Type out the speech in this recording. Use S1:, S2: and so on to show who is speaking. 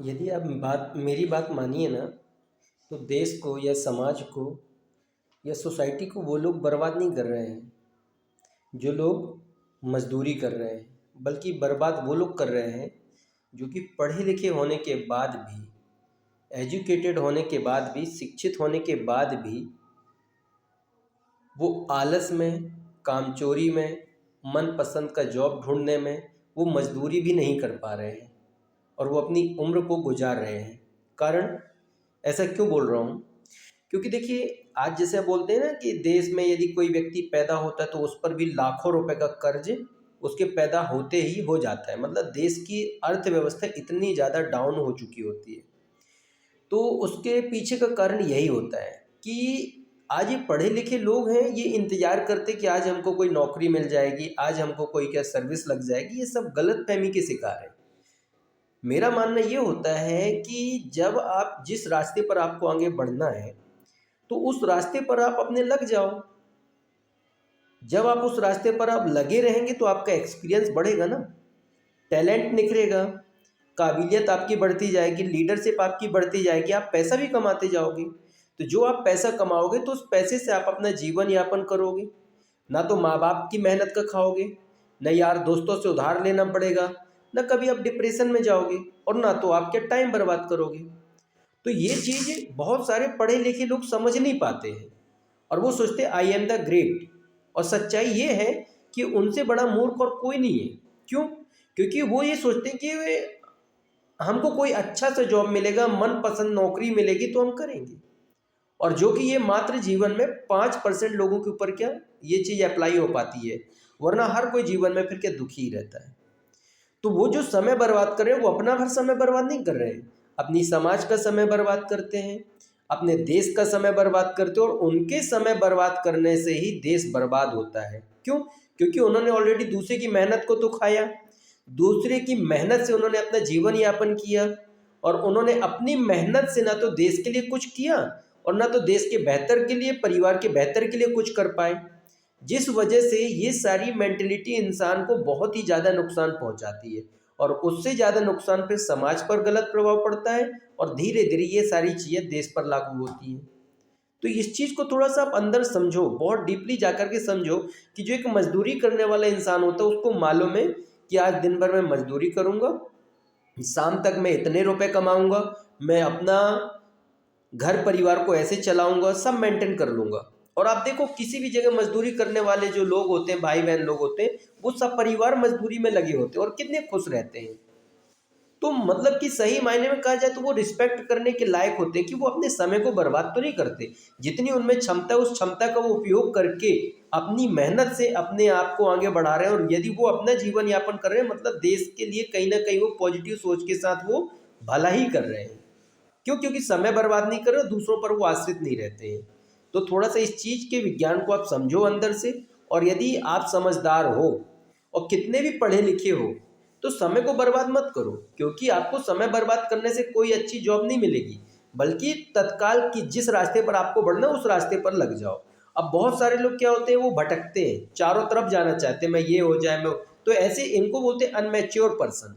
S1: यदि आप मेरी बात मानिए ना, तो देश को या समाज को या सोसाइटी को वो लोग बर्बाद नहीं कर रहे हैं जो लोग मजदूरी कर रहे हैं, बल्कि बर्बाद वो लोग कर रहे हैं जो कि पढ़े लिखे होने के बाद भी, एजुकेटेड होने के बाद भी, शिक्षित होने के बाद भी वो आलस में, कामचोरी में, मनपसंद का जॉब ढूंढने में वो मजदूरी भी नहीं कर पा रहे हैं और वो अपनी उम्र को गुजार रहे हैं। कारण ऐसा क्यों बोल रहा हूँ? क्योंकि देखिए, आज जैसे बोलते हैं ना कि देश में यदि कोई व्यक्ति पैदा होता है तो उस पर भी लाखों रुपए का कर्ज उसके पैदा होते ही हो जाता है। मतलब देश की अर्थव्यवस्था इतनी ज़्यादा डाउन हो चुकी होती है। तो उसके पीछे का कारण यही होता है कि आज ये पढ़े लिखे लोग हैं, ये इंतज़ार करते कि आज हमको कोई नौकरी मिल जाएगी, आज हमको कोई क्या सर्विस लग जाएगी। ये सब गलतफ़हमी के शिकार है। मेरा मानना ये होता है कि जब आप जिस रास्ते पर आपको आगे बढ़ना है, तो उस रास्ते पर आप अपने लग जाओ। जब आप उस रास्ते पर आप लगे रहेंगे तो आपका एक्सपीरियंस बढ़ेगा ना, टैलेंट निखरेगा, काबिलियत आपकी बढ़ती जाएगी, लीडरशिप आपकी बढ़ती जाएगी, आप पैसा भी कमाते जाओगे। तो जो आप पैसा कमाओगे तो उस पैसे से आप अपना जीवन यापन करोगे। ना तो माँ बाप की मेहनत का खाओगे, न यार दोस्तों से उधार लेना पड़ेगा, न कभी आप डिप्रेशन में जाओगे, और ना तो आप क्या टाइम बर्बाद करोगे। तो ये चीज़ बहुत सारे पढ़े लिखे लोग समझ नहीं पाते हैं और वो सोचते आई एम द ग्रेट। और सच्चाई ये है कि उनसे बड़ा मूर्ख और कोई नहीं है। क्यों? क्योंकि वो ये सोचते हैं कि हमको कोई अच्छा सा जॉब मिलेगा, मनपसंद नौकरी मिलेगी तो हम करेंगे। और जो कि ये मात्र जीवन में 5% लोगों के ऊपर क्या ये चीज़ अप्लाई हो पाती है, वरना हर कोई जीवन में फिर क्या दुखी ही रहता है। तो वो जो समय बर्बाद कर रहे हैं वो अपना भर समय बर्बाद नहीं कर रहे हैं, अपनी समाज का समय बर्बाद करते हैं, अपने देश का समय बर्बाद करते हैं, और उनके समय बर्बाद करने से ही देश बर्बाद होता है। क्यों? क्योंकि उन्होंने ऑलरेडी दूसरे की मेहनत को तो खाया, दूसरे की मेहनत से उन्होंने अपना जीवन यापन किया, और उन्होंने अपनी मेहनत से ना तो देश के लिए कुछ किया और ना तो देश के बेहतर के लिए, परिवार के बेहतर के लिए कुछ कर पाए। जिस वजह से ये सारी मेंटलिटी इंसान को बहुत ही ज़्यादा नुकसान पहुंचाती है, और उससे ज़्यादा नुकसान फिर समाज पर गलत प्रभाव पड़ता है, और धीरे धीरे ये सारी चीज़ें देश पर लागू होती हैं। तो इस चीज़ को थोड़ा सा आप अंदर समझो, बहुत डीपली जा कर के समझो कि जो एक मजदूरी करने वाला इंसान होता है उसको मालूम है कि आज दिन भर मैं मजदूरी करूँगा, शाम तक मैं इतने रुपए कमाऊँगा, मैं अपना घर परिवार को ऐसे चलाऊँगा, सब मेंटेन कर लूँगा। और आप देखो किसी भी जगह मजदूरी करने वाले जो लोग होते हैं, भाई बहन लोग होते हैं, वो सब परिवार मजदूरी में लगे होते हैं और कितने खुश रहते हैं। तो मतलब कि सही मायने में कहा जाए तो वो रिस्पेक्ट करने के लायक होते हैं कि वो अपने समय को बर्बाद तो नहीं करते। जितनी उनमें क्षमता है उस क्षमता का वो उपयोग करके अपनी मेहनत से अपने आप को आगे बढ़ा रहे हैं, और यदि वो अपना जीवन यापन कर रहे हैं मतलब देश के लिए कहीं ना कहीं वो पॉजिटिव सोच के साथ वो भला ही कर रहे हैं। क्यों? क्योंकि समय बर्बाद नहीं कर रहे, दूसरों पर वो आश्रित नहीं रहते हैं। तो थोड़ा सा इस चीज़ के विज्ञान को आप समझो अंदर से, और यदि आप समझदार हो और कितने भी पढ़े लिखे हो तो समय को बर्बाद मत करो, क्योंकि आपको समय बर्बाद करने से कोई अच्छी जॉब नहीं मिलेगी, बल्कि तत्काल की जिस रास्ते पर आपको बढ़ना उस रास्ते पर लग जाओ। अब बहुत सारे लोग क्या होते हैं, वो भटकते हैं, चारों तरफ जाना चाहते हैं, मैं ये हो जाए, मैं तो ऐसे इनको बोलते हैं अनमैच्योर पर्सन।